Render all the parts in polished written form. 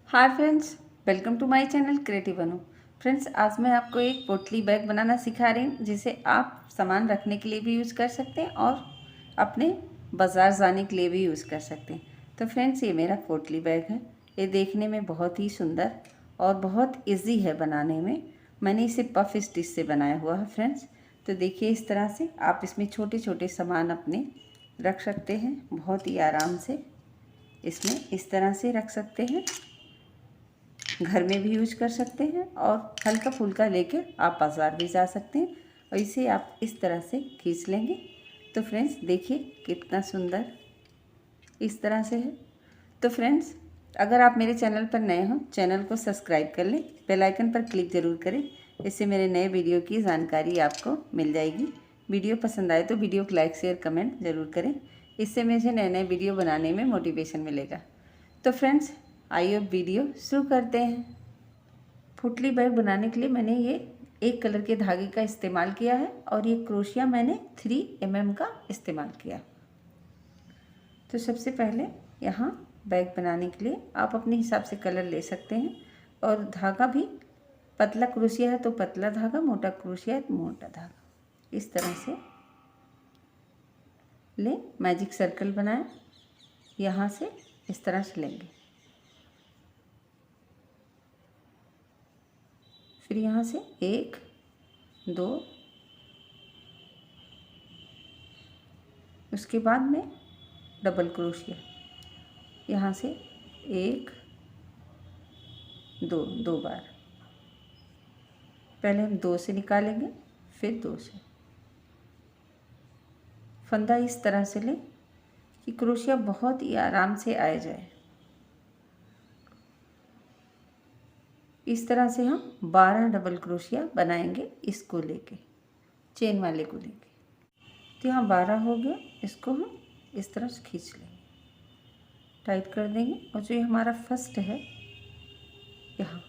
Hi friends, welcome to my channel creative Anu. Friends, आज मैं आपको एक पोटली बैग बनाना सिखा रही हूँ जिसे आप सामान रखने के लिए भी यूज़ कर सकते हैं और अपने बाज़ार जाने के लिए भी यूज़ कर सकते हैं। तो फ्रेंड्स, ये मेरा पोटली बैग है। ये देखने में बहुत ही सुंदर और बहुत ईजी है बनाने में। मैंने इसे पफ स्टिच से बनाया हुआ है फ्रेंड्स। तो देखिए, इस तरह से आप इसमें छोटे छोटे सामान अपने रख सकते हैं बहुत ही आराम से। इसमें इस तरह से रख सकते हैं, घर में भी यूज कर सकते हैं और हल्का फुल्का लेकर आप बाज़ार भी जा सकते हैं। और इसे आप इस तरह से खींच लेंगे तो फ्रेंड्स देखिए कितना सुंदर इस तरह से है। तो फ्रेंड्स, अगर आप मेरे चैनल पर नए हो, चैनल को सब्सक्राइब कर लें, बेल आइकन पर क्लिक ज़रूर करें। इससे मेरे नए वीडियो की जानकारी आपको मिल जाएगी। वीडियो पसंद आए तो वीडियो को लाइक शेयर कमेंट ज़रूर करें। इससे मुझे नए नए वीडियो बनाने में मोटिवेशन मिलेगा। तो फ्रेंड्स, आइए अब वीडियो शुरू करते हैं। फुटली बैग बनाने के लिए मैंने ये एक कलर के धागे का इस्तेमाल किया है और ये क्रोशिया मैंने 3 mm का इस्तेमाल किया। तो सबसे पहले यहाँ बैग बनाने के लिए आप अपने हिसाब से कलर ले सकते हैं और धागा भी पतला क्रोशिया है तो पतला धागा, मोटा क्रोशिया है तो मोटा धागा। इस तरह से ले मैजिक सर्कल बनाएं। यहाँ से इस तरह से लेंगे, फिर यहाँ से 1 2, उसके बाद में डबल क्रोशिया, यहाँ से 1 2 2 बार। पहले हम 2 से निकालेंगे, फिर 2 से। फंदा इस तरह से लें कि क्रोशिया बहुत ही आराम से आ जाए। इस तरह से हम 12 डबल क्रोशिया बनाएंगे, इसको लेके, चेन वाले को लेके। तो यहाँ 12 हो गया, इसको हम इस तरह से खींच लेंगे, टाइट कर देंगे। और जो ये हमारा फर्स्ट है, यहाँ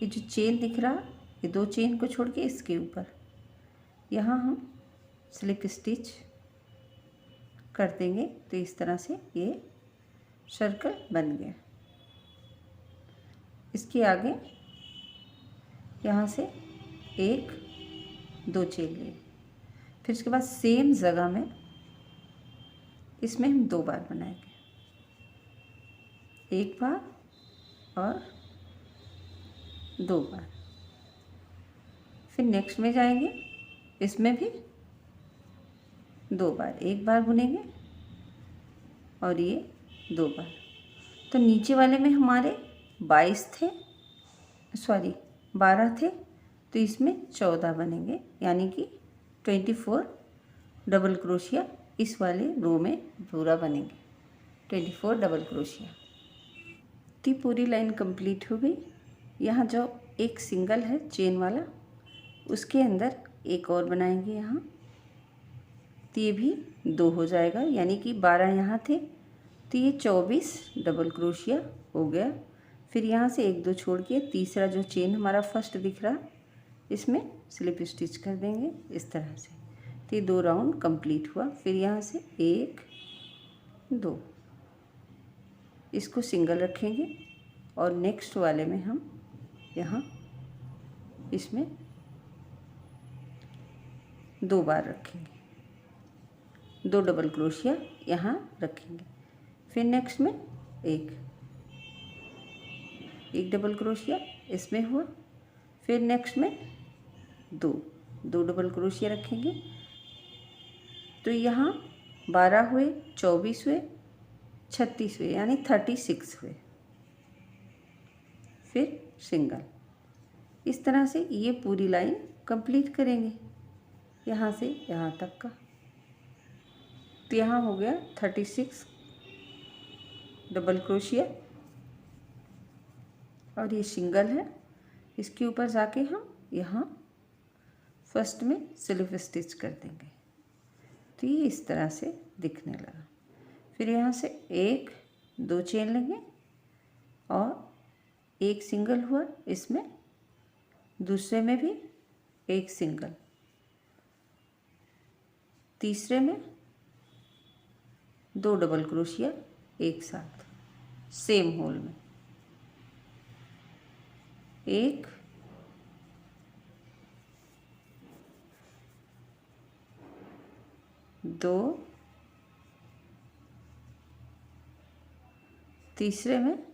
ये जो चेन दिख रहा, ये 2 चेन को छोड़ के इसके ऊपर यहाँ हम स्लिप स्टिच कर देंगे। तो इस तरह से ये सर्कल बन गया। इसके आगे यहाँ से 1 2 चेन ले, फिर इसके बाद सेम जगह में इसमें हम 2 बार बनाएंगे, 1 बार और 2 बार। फिर नेक्स्ट में जाएंगे, इसमें भी 2 बार, 1 बार बुनेंगे और ये 2 बार। तो नीचे वाले में हमारे 22 थे, सॉरी 12 थे, तो इसमें 14 बनेंगे, यानी कि 24 डबल क्रोशिया इस वाले रो में पूरा बनेंगे, 24 डबल क्रोशिया। तो पूरी लाइन कंप्लीट हो गई। यहाँ जो एक सिंगल है चेन वाला, उसके अंदर एक और बनाएंगे यहाँ, तो ये भी 2 हो जाएगा, यानी कि 12 यहाँ थे, तो ये 24 डबल क्रोशिया हो गया। फिर यहाँ से 1 2 छोड़ के तीसरा जो चेन हमारा फर्स्ट दिख रहा, इसमें स्लिप स्टिच कर देंगे इस तरह से। तो ये 2 राउंड कंप्लीट हुआ। फिर यहाँ से 1 2, इसको सिंगल रखेंगे और नेक्स्ट वाले में हम यहाँ इसमें 2 बार रखेंगे, 2 डबल क्रोशिया यहाँ रखेंगे। फिर नेक्स्ट में एक डबल क्रोशिया इसमें हुआ। फिर नेक्स्ट में 2 डबल क्रोशिया रखेंगे। तो यहाँ 12 हुए, 24 हुए, 36 हुए, यानी 36 हुए। फिर सिंगल। इस तरह से ये पूरी लाइन कंप्लीट करेंगे, यहाँ से यहाँ तक का। तो यहाँ हो गया 36 डबल क्रोशिया और ये सिंगल है। इसके ऊपर जाके हम यहाँ फर्स्ट में स्लिप स्टिच कर देंगे, तो ये इस तरह से दिखने लगा। फिर यहाँ से 1 2 चेन लेंगे और एक सिंगल हुआ, इसमें दूसरे में भी एक सिंगल, तीसरे में 2 डबल क्रोशिया एक साथ सेम होल में। एक, दो, तीसरे में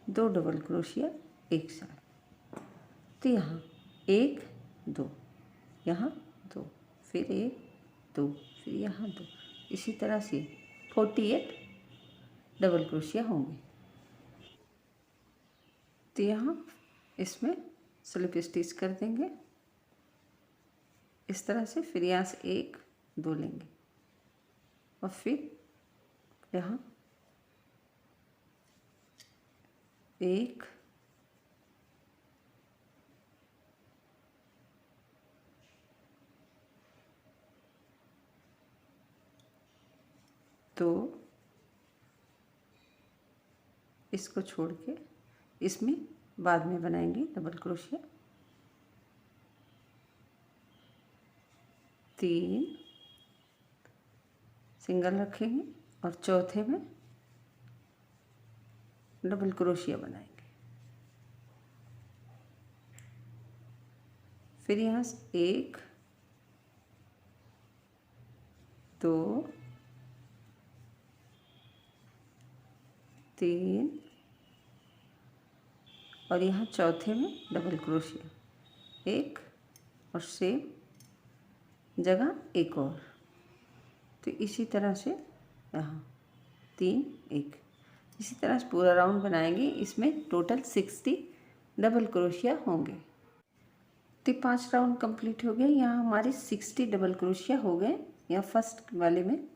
दो डबल क्रोशिया एक साथ। तो यहाँ एक, दो, यहाँ दो, फिर एक, दो, फिर यहाँ दो, इसी तरह से 48 डबल क्रोशिया होंगे। तो यहाँ इसमें स्लिप स्टिच कर देंगे इस तरह से। फिर यहाँ से एक, दो लेंगे और फिर यहाँ एक, दो, इसको छोड़ के इसमें बाद में बनाएंगे डबल क्रोशिया, तीन सिंगल रखेंगे और चौथे में डबल क्रोशिया बनाएंगे। फिर यहाँ से एक, दो, तीन और यहाँ चौथे में डबल क्रोशिया एक और सेम जगह एक और। तो इसी तरह से यहाँ तीन, एक, इसी तरह से पूरा राउंड बनाएंगे। इसमें टोटल 60 डबल क्रोशिया होंगे। तो 5 राउंड कंप्लीट हो गए। यहाँ हमारे 60 डबल क्रोशिया हो गए। यहाँ फर्स्ट वाले में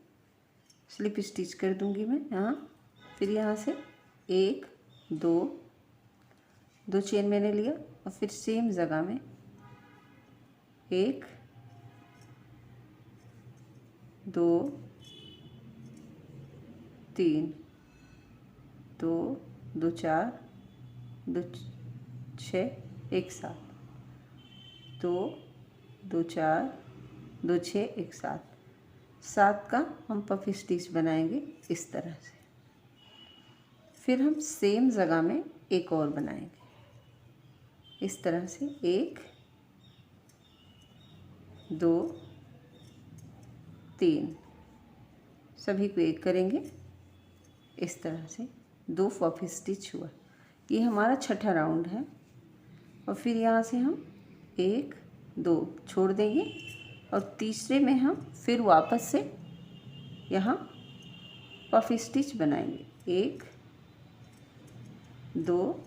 स्लिप स्टिच कर दूंगी मैं यहाँ। फिर यहाँ से एक, दो, दो चेन मैंने लिया और फिर सेम जगह में एक, दो, तीन, दो, दो चार, दो छः एक साथ, दो, दो चार, दो छः एक साथ, सात का हम पफ स्टिच बनाएंगे इस तरह से। फिर हम सेम जगह में एक और बनाएंगे इस तरह से, एक, दो, तीन, सभी को एक करेंगे इस तरह से। दो पफ स्टिच हुआ। ये हमारा छठा राउंड है। और फिर यहाँ से हम एक, दो छोड़ देंगे और तीसरे में हम फिर वापस से यहाँ पफ स्टिच बनाएंगे, एक, दो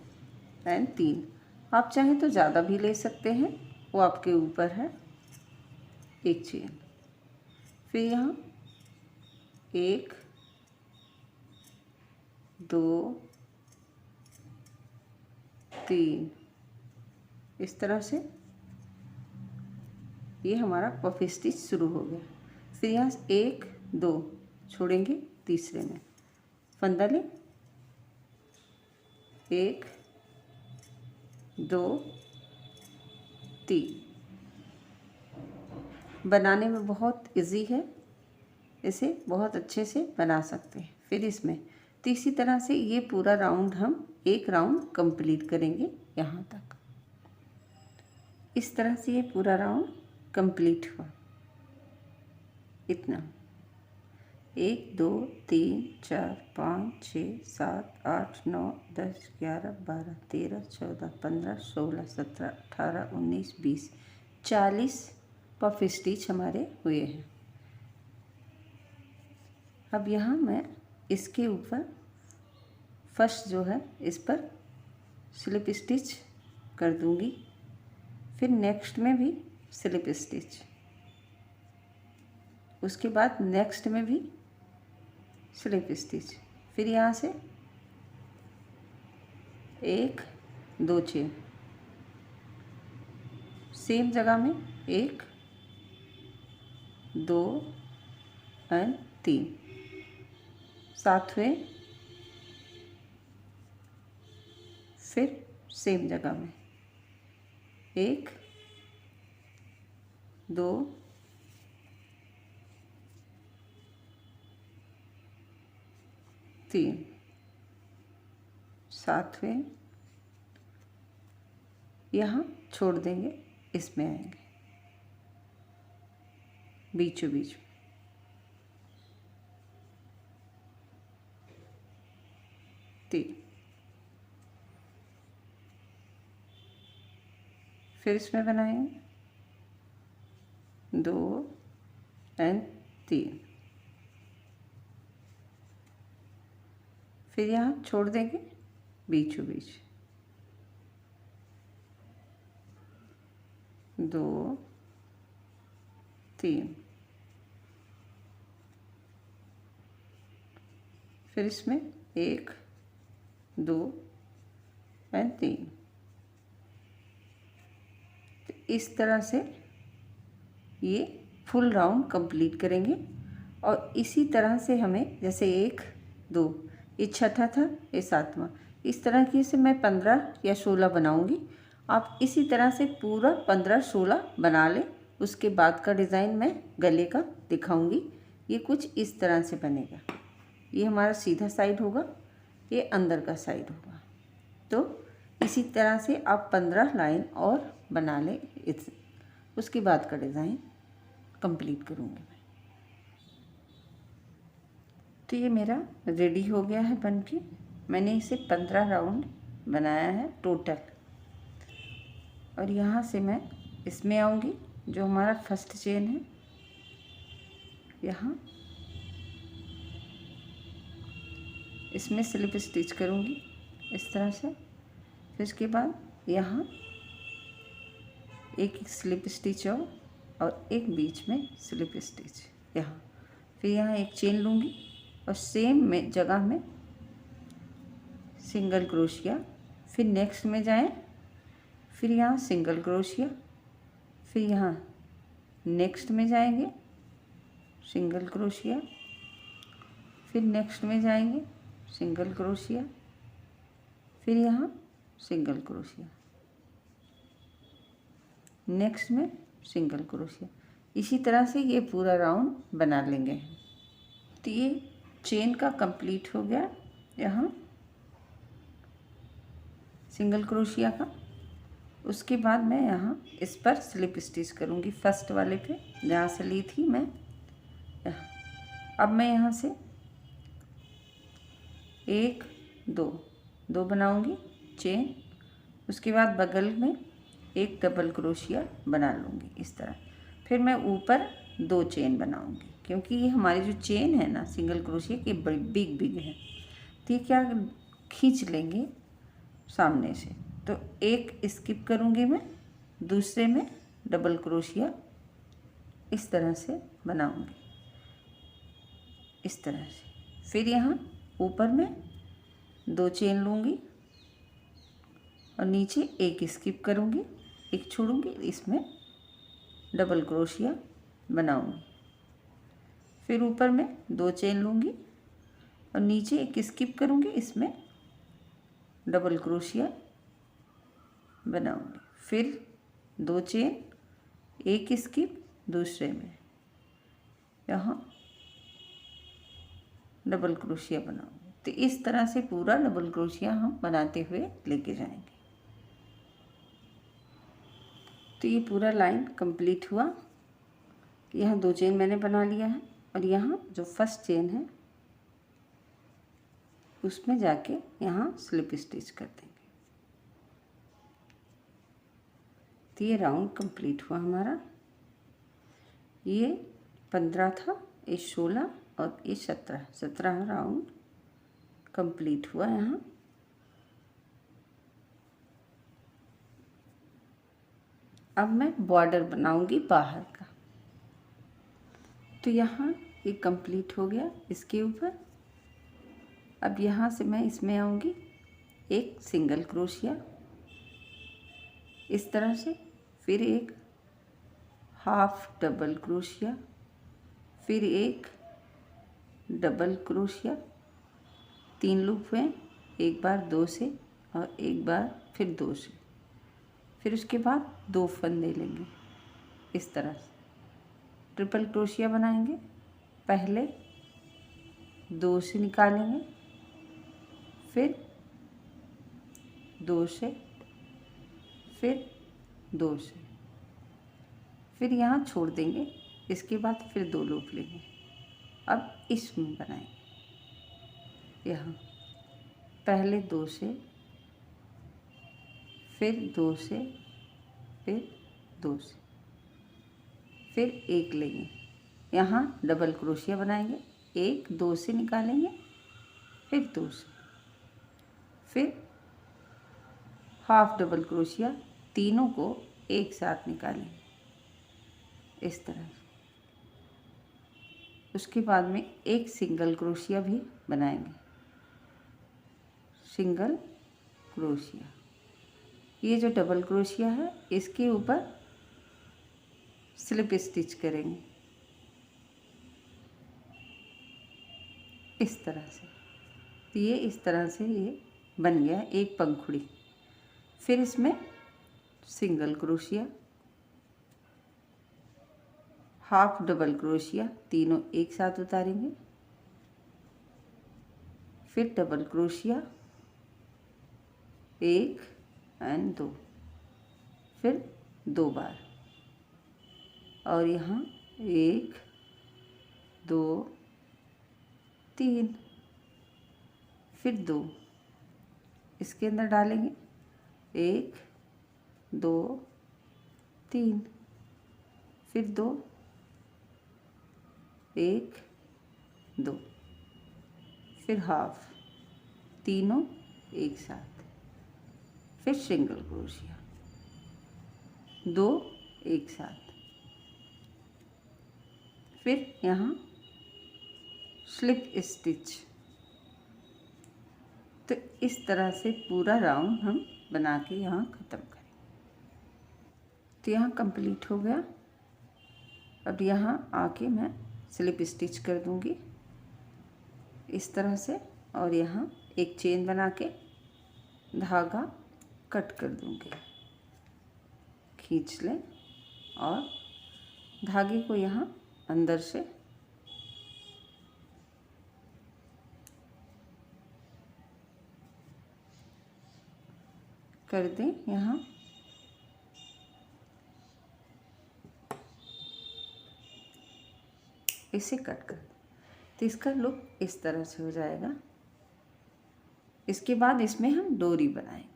एंड तीन। आप चाहें तो ज़्यादा भी ले सकते हैं, वो आपके ऊपर है। एक चेन, फिर यहाँ एक, दो, तीन, इस तरह से ये हमारा पफ स्टिच शुरू हो गया। फिर यहाँ से एक, दो छोड़ेंगे तीसरे में, फंदा लें, एक, दो, तीन। बनाने में बहुत इजी है, इसे बहुत अच्छे से बना सकते हैं। फिर इसमें तो इसी तरह से ये पूरा राउंड हम एक राउंड कंप्लीट करेंगे यहाँ तक। इस तरह से ये पूरा राउंड कंप्लीट हुआ। इतना, एक, दो, तीन, चार, पाँच, छः, सात, आठ, नौ, 10, 11, 12, 13, 14, 15, 16, 17, 18, 19, 20, 40 पफ स्टिच हमारे हुए हैं। अब यहाँ मैं इसके ऊपर फर्स्ट जो है इस पर स्लिप स्टिच कर दूंगी। फिर नेक्स्ट में भी स्लिप स्टिच, उसके बाद नेक्स्ट में भी स्लिप स्टिच। फिर यहाँ से एक, दो चेन, सेम जगह में एक, दो एंड तीन, सातवें फिर सेम जगह में एक, दो, तीन, सातवें यहाँ छोड़ देंगे, इसमें आएंगे बीचों बीच। तीन, फिर इसमें बनाएंगे 2 एंड 3, फिर यहाँ छोड़ देंगे बीचों बीच 2 3, फिर इसमें 1 2 एंड 3। इस तरह से ये फुल राउंड कंप्लीट करेंगे। और इसी तरह से हमें, जैसे 1 2, ये छठा था, ये सातवां, इस तरह की से मैं 15 या 16 बनाऊंगी। आप इसी तरह से पूरा 15-16 बना लें। उसके बाद का डिज़ाइन मैं गले का दिखाऊंगी। ये कुछ इस तरह से बनेगा। ये हमारा सीधा साइड होगा, ये अंदर का साइड होगा। तो इसी तरह से आप 15 लाइन और बना लें। उसके बाद का डिज़ाइन कंप्लीट करूँगी मैं। तो ये मेरा रेडी हो गया है बनके। मैंने इसे 15 राउंड बनाया है टोटल। और यहाँ से मैं इसमें आऊँगी, जो हमारा फर्स्ट चेन है, यहाँ इसमें स्लिप स्टिच करूँगी इस तरह से। फिर इसके बाद यहाँ एक स्लिप स्टिच और एक बीच में स्लिप स्टिच यहाँ। फिर यहाँ एक चेन लूँगी और सेम में जगह में सिंगल क्रोशिया। फिर नेक्स्ट में जाएं, फिर यहाँ सिंगल क्रोशिया, फिर यहाँ नेक्स्ट में जाएंगे सिंगल क्रोशिया, फिर नेक्स्ट में जाएंगे सिंगल क्रोशिया, फिर यहाँ सिंगल क्रोशिया, नेक्स्ट में सिंगल क्रोशिया। इसी तरह से ये पूरा राउंड बना लेंगे। तो ये चेन का कंप्लीट हो गया। यहाँ सिंगल क्रोशिया का। उसके बाद मैं यहाँ इस पर स्लिप स्टिच करूँगी, फर्स्ट वाले पे जहाँ से ली थी मैं। अब मैं यहाँ से 1 2 बनाऊँगी चेन। उसके बाद बगल में एक डबल क्रोशिया बना लूँगी इस तरह। फिर मैं ऊपर 2 चेन बनाऊँगी, क्योंकि ये हमारी जो चेन है ना सिंगल क्रोशिया की बड़ी बिग है। तो ये क्या खींच लेंगे सामने से। तो एक स्किप करूँगी मैं, दूसरे में डबल क्रोशिया इस तरह से बनाऊँगी, इस तरह से। फिर यहाँ ऊपर में 2 चेन लूँगी और नीचे एक स्किप करूँगी, एक छोड़ूँगी, इसमें डबल क्रोशिया बनाऊँगी। फिर ऊपर में 2 चेन लूँगी और नीचे एक स्किप करूँगी, इसमें डबल क्रोशिया बनाऊँगी। फिर 2 चेन, एक स्किप, दूसरे में यहाँ डबल क्रोशिया बनाऊँगी। तो इस तरह से पूरा डबल क्रोशिया हम बनाते हुए लेके जाएंगे। तो ये पूरा लाइन कंप्लीट हुआ। यहाँ 2 चेन मैंने बना लिया है और यहाँ जो फर्स्ट चेन है उसमें जाके यहाँ स्लिप स्टिच कर देंगे। तो ये राउंड कंप्लीट हुआ हमारा। ये 15 था, ये 16 और ये 17 राउंड कंप्लीट हुआ यहाँ। अब मैं बॉर्डर बनाऊंगी बाहर का। तो यहाँ ये कंप्लीट हो गया इसके ऊपर। अब यहाँ से मैं इसमें आऊँगी एक सिंगल क्रोशिया इस तरह से, फिर एक हाफ डबल क्रोशिया, फिर एक डबल क्रोशिया, 3 लूप हुए, एक बार 2 से और एक बार फिर 2 से। फिर उसके बाद 2 फंदे लेंगे इस तरह से, ट्रिपल क्रोशिया बनाएंगे। पहले 2 से निकालेंगे, फिर 2 से, फिर 2 से, फिर यहाँ छोड़ देंगे। इसके बाद फिर 2 लूप लेंगे। अब इसमें बनाएंगे। यहाँ पहले 2 से, फिर 2 से, फिर 2 से, फिर 1 लेंगे। यहाँ डबल क्रोशिया बनाएंगे। 1 2 से निकालेंगे, फिर 2 से, फिर हाफ डबल क्रोशिया, तीनों को एक साथ निकालेंगे इस तरह। उसके बाद में एक सिंगल क्रोशिया भी बनाएंगे। सिंगल क्रोशिया, ये जो डबल क्रोशिया है इसके ऊपर स्लिप स्टिच करेंगे इस तरह से। तो ये इस तरह से ये बन गया एक पंखुड़ी। फिर इसमें single crochet, half double crochet, तीनों एक साथ उतारेंगे, फिर डबल क्रोशिया 1 एंड 2, फिर 2 बार, और यहाँ 1 2 3, फिर 2 इसके अंदर डालेंगे, 1 2 3, फिर 2 1 2, फिर हाफ, तीनों एक साथ, फिर सिंगल क्रोशिया 2 एक साथ, फिर यहाँ स्लिप स्टिच। तो इस तरह से पूरा राउंड हम बना के यहाँ ख़त्म करें। तो यहाँ कंप्लीट हो गया। अब यहाँ आके मैं स्लिप स्टिच कर दूँगी इस तरह से, और यहाँ एक चेन बना के धागा कट कर दूँगी। खींच लें और धागे को यहाँ अंदर से कर दें। यहाँ इसे कट कर दें तो इसका लुक इस तरह से हो जाएगा। इसके बाद इसमें हम डोरी बनाएंगे।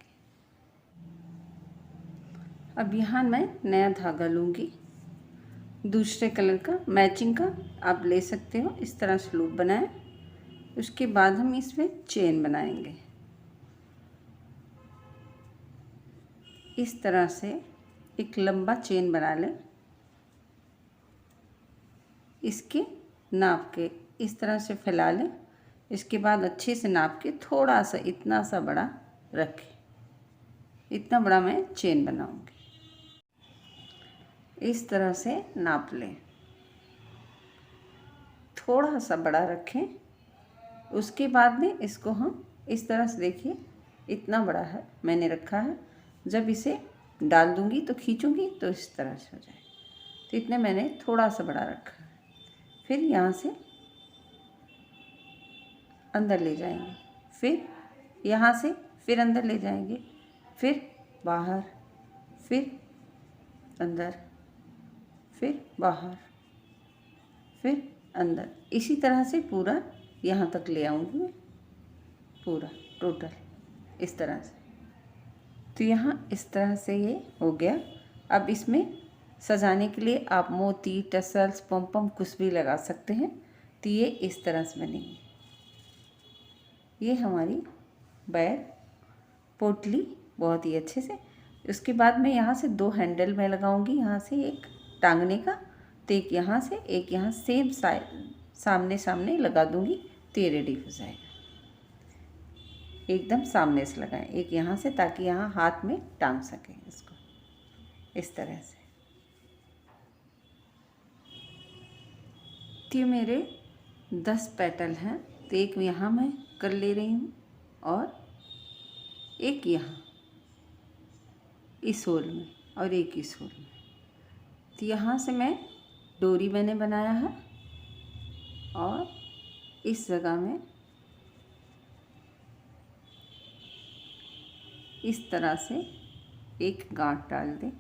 अब यहाँ मैं नया धागा लूँगी, दूसरे कलर का मैचिंग का आप ले सकते हो। इस तरह से लूप बनाएं। उसके बाद हम इसमें चेन बनाएंगे। इस तरह से एक लंबा चेन बना लें। इसके नाप के इस तरह से फैला लें। इसके बाद अच्छे से नाप के थोड़ा सा इतना सा बड़ा रखें। इतना बड़ा मैं चेन बनाऊंगी। इस तरह से नाप लें, थोड़ा सा बड़ा रखें। उसके बाद में इसको हम इस तरह से, देखिए इतना बड़ा है मैंने रखा है। जब इसे डाल दूंगी तो खींचूंगी तो इस तरह से हो जाएगा। तो इतने मैंने थोड़ा सा बड़ा रखा है। फिर यहाँ से अंदर ले जाएंगे, फिर यहाँ से फिर अंदर ले जाएंगे, फिर बाहर, फिर अंदर, फिर बाहर, फिर अंदर। इसी तरह से पूरा यहाँ तक ले आऊँगी मैं, पूरा टोटल इस तरह से। तो यहाँ इस तरह से ये हो गया। अब इसमें सजाने के लिए आप मोती, टसल्स, पम कुछ भी लगा सकते हैं। तो ये इस तरह से बनेंगी। ये हमारी बैग पोटली बहुत ही अच्छे से। उसके बाद में यहाँ से 2 हैंडल मैं लगाऊंगी। यहाँ से एक टांगने का, तो एक यहाँ से, एक यहाँ सेम सामने सामने लगा दूंगी। तो ये रेडी हो जाएगा। एकदम सामने से लगाएं, एक यहाँ से, ताकि यहाँ हाथ में टांग सकें इसको इस तरह से। तो ये मेरे 10 पेटल हैं। तो एक यहाँ मैं कर ले रही हूँ और एक यहाँ इस होल में और एक इस होल में। तो यहाँ से मैं डोरी मैंने बनाया है और इस जगह में इस तरह से एक गांठ डाल दें।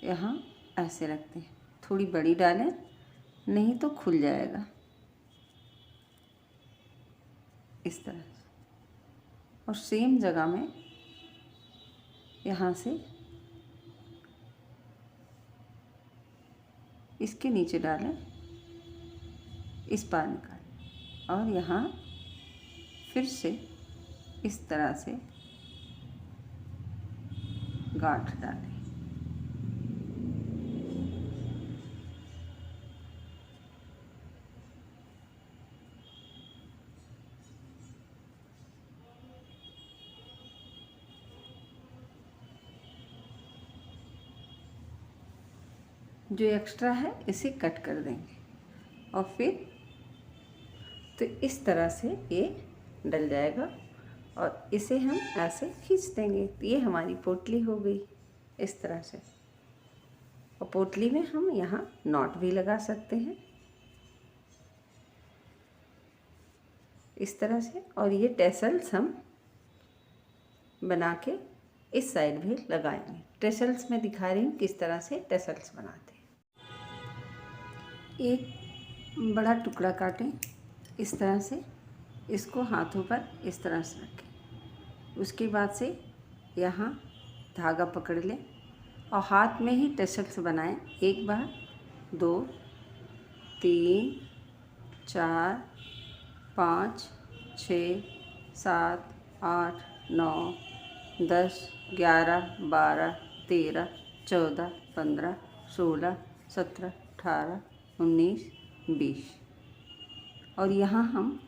यहाँ ऐसे रखते हैं, थोड़ी बड़ी डालें नहीं तो खुल जाएगा। इस तरह से, और सेम जगह में यहाँ से इसके नीचे डालें, इस पार निकालें और यहाँ फिर से इस तरह से गांठ डालें। जो एक्स्ट्रा है इसे कट कर देंगे और फिर तो इस तरह से ये डल जाएगा और इसे हम ऐसे खींच देंगे। तो ये हमारी पोटली हो गई इस तरह से। और पोटली में हम यहाँ नॉट भी लगा सकते हैं इस तरह से। और ये टेसल्स हम बना के इस साइड भी लगाएंगे। टेसल्स में दिखा रही हूँ किस तरह से टेसल्स बनाते हैं। एक बड़ा टुकड़ा काटें इस तरह से, इसको हाथों पर इस तरह से रखें। उसके बाद से यहाँ धागा पकड़ लें और हाथ में ही टेसल्स बनाएं। 1 बार 2 3 4 5 6 7 8 9 10 11 12 13 14 15 16 17 18 19 20 और यहाँ हम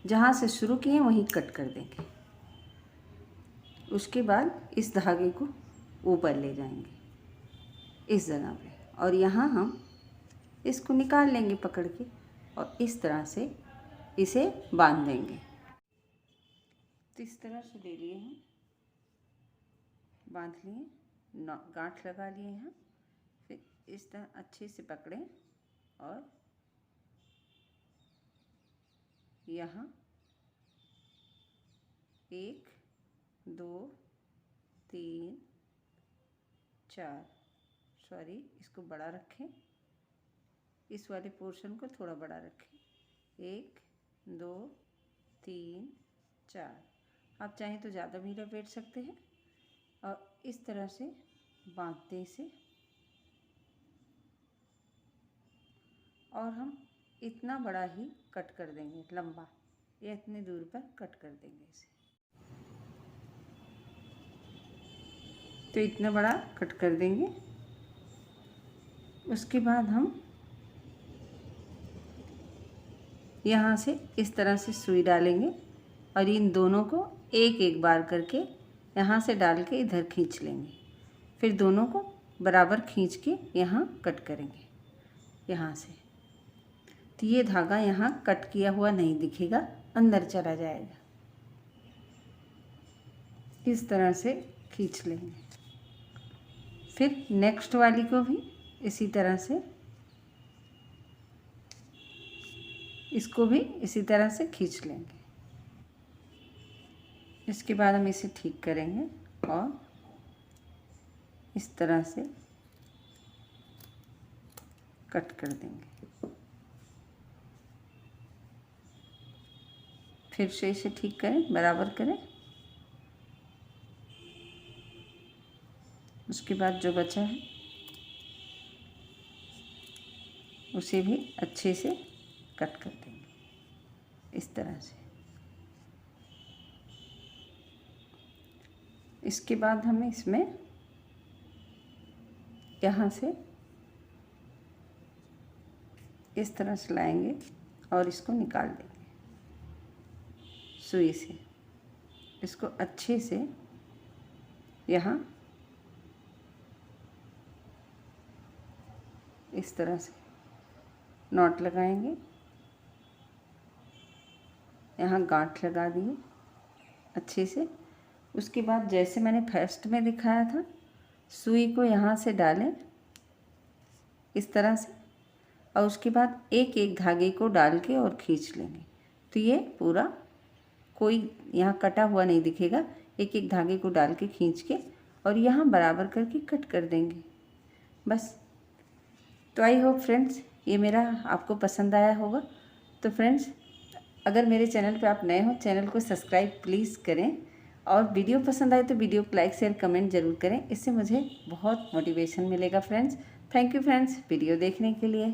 जहाँ से शुरू किए वहीं कट कर देंगे। उसके बाद इस धागे को ऊपर ले जाएंगे इस जगह पे और यहाँ हम इसको निकाल लेंगे पकड़ के और इस तरह से इसे बांध देंगे। तो इस तरह से ले लिए हैं, बांध लिए, गांठ लगा लिए हैं। फिर इस तरह अच्छे से पकड़ें और यहाँ 1 2 3 4 सॉरी इसको बड़ा रखें, इस वाले पोर्शन को थोड़ा बड़ा रखें। 1 2 3 4। आप चाहें तो ज़्यादा भी लपेट सकते हैं और इस तरह से बांधते इसे। और हम इतना बड़ा ही कट कर देंगे, लंबा, या इतने दूर पर कट कर देंगे इसे। तो इतना बड़ा कट कर देंगे। उसके बाद हम यहाँ से इस तरह से सुई डालेंगे और इन दोनों को एक एक बार करके यहाँ से डाल के इधर खींच लेंगे। फिर दोनों को बराबर खींच के यहाँ कट करेंगे यहाँ से। तो ये धागा यहाँ कट किया हुआ नहीं दिखेगा, अंदर चला जाएगा। इस तरह से खींच लेंगे। फिर नेक्स्ट वाली को भी इसी तरह से, इसको भी इसी तरह से खींच लेंगे। इसके बाद हम इसे ठीक करेंगे और इस तरह से कट कर देंगे। फिर से इसे ठीक करें, बराबर करें। उसके बाद जो बचा है उसे भी अच्छे से कट कर देंगे इस तरह से। इसके बाद हम इसमें यहाँ से इस तरह से लाएंगे और इसको निकाल देंगे सुई से। इसको अच्छे से यहाँ इस तरह से नॉट लगाएंगे। यहाँ गांठ लगा दिए अच्छे से। उसके बाद जैसे मैंने फर्स्ट में दिखाया था, सुई को यहाँ से डालें इस तरह से और उसके बाद एक एक धागे को डाल के और खींच लेंगे। तो ये पूरा कोई यहाँ कटा हुआ नहीं दिखेगा। एक एक धागे को डाल के खींच के और यहाँ बराबर करके कट कर देंगे बस। तो आई होप फ्रेंड्स ये मेरा आपको पसंद आया होगा। तो फ्रेंड्स अगर मेरे चैनल पे आप नए हो, चैनल को सब्सक्राइब प्लीज़ करें, और वीडियो पसंद आए तो वीडियो को लाइक शेयर कमेंट ज़रूर करें। इससे मुझे बहुत मोटिवेशन मिलेगा friends. Thank you friends video देखने के लिए।